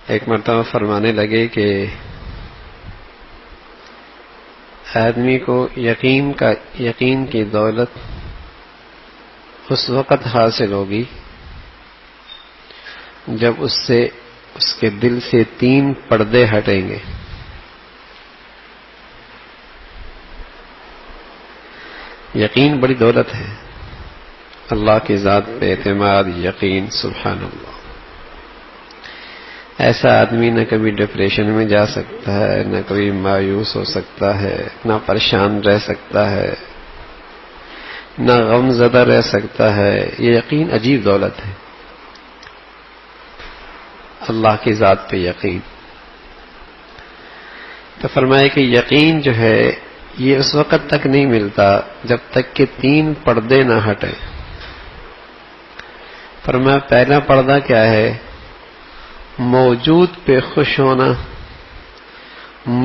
ایک مرتبہ فرمانے لگے کہ آدمی کو یقین کی دولت اس وقت حاصل ہوگی جب اس کے دل سے 3 پردے ہٹیں گے. یقین بڑی دولت ہے. اللہ کی ذات پہ اعتماد، یقین، سبحان اللہ. ایسا آدمی نہ کبھی ڈپریشن میں جا سکتا ہے، نہ کبھی مایوس ہو سکتا ہے، نہ پریشان رہ سکتا ہے، نہ غم زدہ رہ سکتا ہے. یہ یقین عجیب دولت ہے، اللہ کی ذات پہ یقین. تو فرمائے کہ یقین جو ہے یہ اس وقت تک نہیں ملتا جب تک کہ 3 پردے نہ ہٹیں. فرمایا پہلا پردہ کیا ہے؟ موجود پہ خوش ہونا،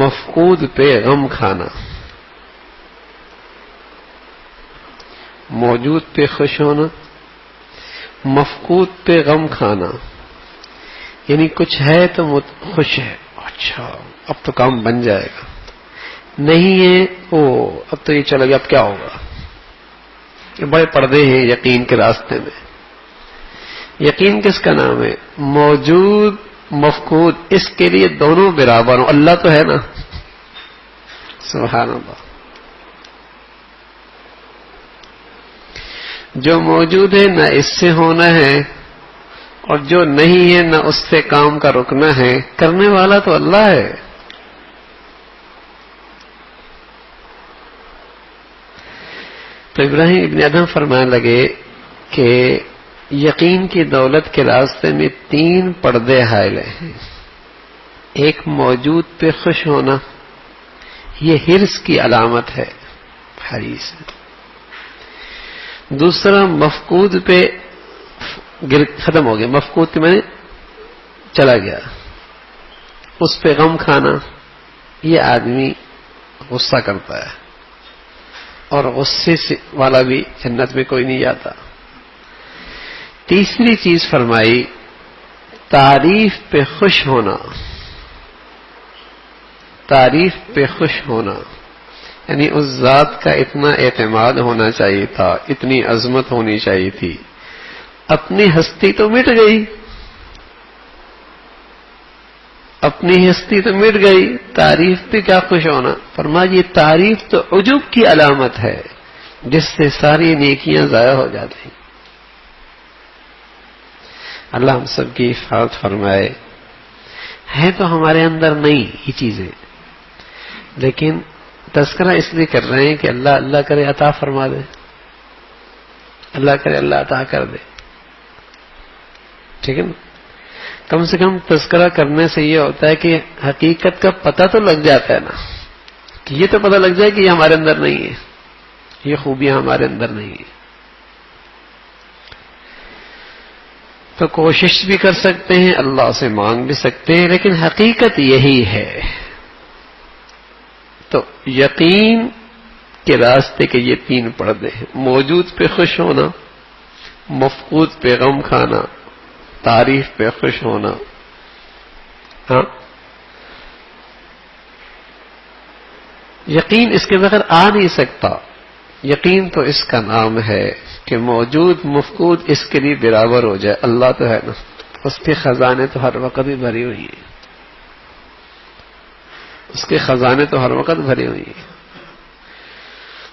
مفقود پہ غم کھانا. موجود پہ خوش ہونا، مفقود پہ غم کھانا. یعنی کچھ ہے تو خوش ہے، اچھا اب تو کام بن جائے گا. نہیں ہے اب تو یہ چلا گیا، اب کیا ہوگا. یہ بڑے پردے ہیں یقین کے راستے میں. یقین کس کا نام ہے؟ موجود مفقود، اس کے لیے دونوں برابر ہوں. اللہ تو ہے نا، سبحان اللہ. جو موجود ہے نہ اس سے ہونا ہے، اور جو نہیں ہے نہ اس سے کام کا رکنا ہے. کرنے والا تو اللہ ہے. تو ابراہیم ابن ادم فرمانے لگے کہ یقین کی دولت کے راستے میں 3 پردے حائل ہیں. ایک موجود پہ خوش ہونا، یہ حرص کی علامت ہے، حریص. دوسرا مفقود پہ ختم ہو گیا، مفقود کے میں چلا گیا، اس پہ غم کھانا. یہ آدمی غصہ کرتا ہے، اور غصے والا بھی جنت میں کوئی نہیں جاتا. تیسری چیز فرمائی تعریف پہ خوش ہونا. تعریف پہ خوش ہونا یعنی اس ذات کا اتنا اعتماد ہونا چاہیے تھا، اتنی عظمت ہونی چاہیے تھی. اپنی ہستی تو مٹ گئی، اپنی ہستی تو مٹ گئی، تعریف پہ کیا خوش ہونا. فرمایا یہ تعریف تو عجب کی علامت ہے، جس سے ساری نیکیاں ضائع ہو جاتی ہیں. اللہ ہم سب کی حفاظت فرمائے. ہے تو ہمارے اندر نہیں یہ چیزیں، لیکن تذکرہ اس لیے کر رہے ہیں کہ اللہ اللہ کرے عطا فرما دے، اللہ کرے اللہ عطا کر دے. ٹھیک ہے نا؟ کم سے کم تذکرہ کرنے سے یہ ہوتا ہے کہ حقیقت کا پتہ تو لگ جاتا ہے نا، کہ یہ تو پتہ لگ جائے کہ یہ ہمارے اندر نہیں ہے، یہ خوبیاں ہمارے اندر نہیں ہیں. تو کوشش بھی کر سکتے ہیں، اللہ سے مانگ بھی سکتے ہیں، لیکن حقیقت یہی ہے. تو یقین کے راستے کے یہ 3 پردے ہیں: موجود پہ خوش ہونا، مفقود پہ غم کھانا، تعریف پہ خوش ہونا. ہاں، یقین اس کے بغیر آ نہیں سکتا. یقین تو اس کا نام ہے کہ موجود مفقود اس کے لیے برابر ہو جائے. اللہ تو ہے نا، اس کے خزانے تو ہر وقت بھی بھری ہوئی ہیں، اس کے خزانے تو ہر وقت بھری ہوئی ہیں.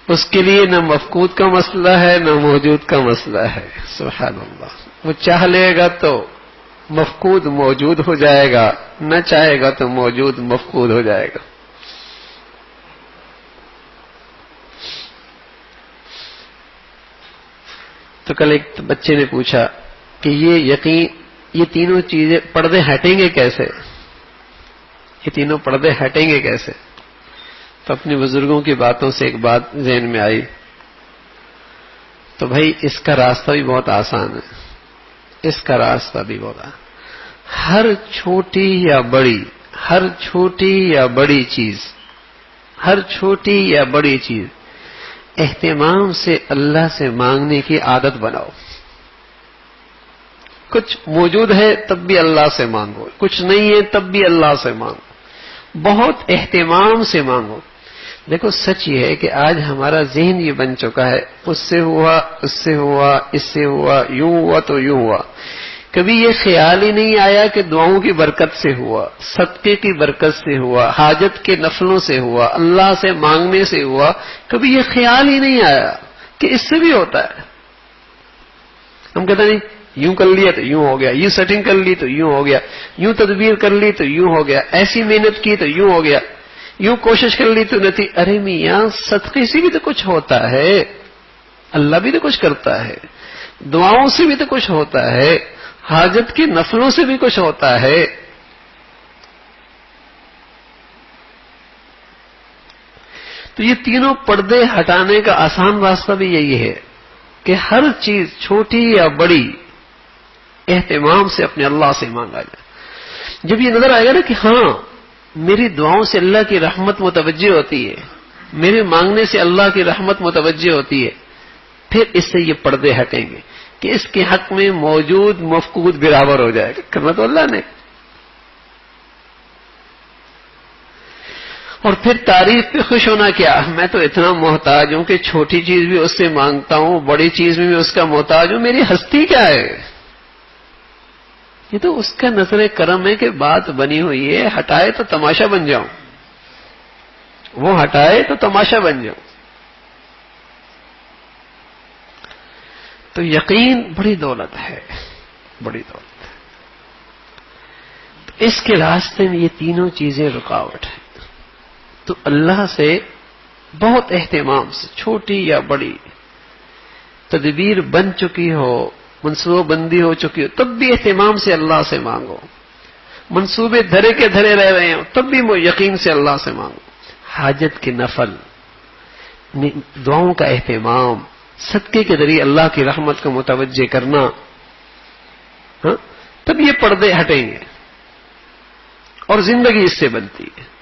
اس کے لیے نہ مفقود کا مسئلہ ہے نہ موجود کا مسئلہ ہے. سبحان اللہ. وہ چاہ لے گا تو مفقود موجود ہو جائے گا، نہ چاہے گا تو موجود مفقود ہو جائے گا. تو کل ایک بچے نے پوچھا کہ یہ یقین، یہ تینوں چیزیں پردے ہٹیں گے کیسے؟ یہ تینوں پردے ہٹیں گے کیسے؟ تو اپنے بزرگوں کی باتوں سے ایک بات ذہن میں آئی. تو بھائی اس کا راستہ بھی بہت آسان ہے. اس کا راستہ بھی بہت آسان. ہر چھوٹی یا بڑی چیز اہتمام سے اللہ سے مانگنے کی عادت بناؤ. کچھ موجود ہے تب بھی اللہ سے مانگو، کچھ نہیں ہے تب بھی اللہ سے مانگو، بہت اہتمام سے مانگو۔ دیکھو سچ یہ ہے کہ آج ہمارا ذہن یہ بن چکا ہے، اس سے ہوا، اس سے ہوا، اس سے ہوا، یوں ہوا تو یوں ہوا۔ کبھی یہ خیال ہی نہیں آیا کہ دعاؤں کی برکت سے ہوا، صدقے کی برکت سے ہوا، حاجت کے نفلوں سے ہوا، اللہ سے مانگنے سے ہوا۔ کبھی یہ خیال ہی نہیں آیا کہ اس سے بھی ہوتا ہے۔ ہم کہتے ہیں یوں کر لیا تو یوں ہو گیا، یوں سیٹنگ کر لی تو یوں ہو گیا، یوں تدبیر کر لی تو یوں ہو گیا، ایسی محنت کی تو یوں ہو گیا، یوں کوشش کر لی تو نہیں۔ ارے میاں صدقے سے بھی تو کچھ ہوتا ہے، اللہ بھی تو کچھ کرتا ہے، دعاؤں سے بھی تو کچھ ہوتا ہے، حاجت کے نفلوں سے بھی کچھ ہوتا ہے۔ تو یہ تینوں پردے ہٹانے کا آسان راستہ بھی یہی ہے کہ ہر چیز چھوٹی یا بڑی اہتمام سے اپنے اللہ سے مانگا جائے۔ جب یہ نظر آئے گا نا کہ ہاں میری دعاؤں سے اللہ کی رحمت متوجہ ہوتی ہے، میرے مانگنے سے اللہ کی رحمت متوجہ ہوتی ہے، پھر اس سے یہ پردے ہٹیں گے کہ اس کے حق میں موجود مفقود برابر ہو جائے گا۔ کرنا تو اللہ نے۔ اور پھر تعریف پہ خوش ہونا کیا، میں تو اتنا محتاج ہوں کہ چھوٹی چیز بھی اس سے مانگتا ہوں، بڑی چیز میں بھی اس کا محتاج ہوں، میری ہستی کیا ہے؟ یہ تو اس کا نظر کرم ہے کہ بات بنی ہوئی ہے، ہٹائے تو تماشا بن جاؤں، وہ ہٹائے تو تماشا بن جاؤں۔ تو یقین بڑی دولت ہے، بڑی دولت ہے۔ تو اس کے راستے میں یہ تینوں چیزیں رکاوٹ ہیں۔ تو اللہ سے بہت اہتمام سے، چھوٹی یا بڑی تدبیر بن چکی ہو، منصوبہ بندی ہو چکی ہو، تب بھی اہتمام سے اللہ سے مانگو۔ منصوبے دھرے کے دھرے رہ رہے ہوں تب بھی یقین سے اللہ سے مانگو۔ حاجت کے نفل، دعاؤں کا اہتمام، صدقے کے ذریعے اللہ کی رحمت کو متوجہ کرنا، تب یہ پردے ہٹیں گے اور زندگی اس سے بنتی ہے۔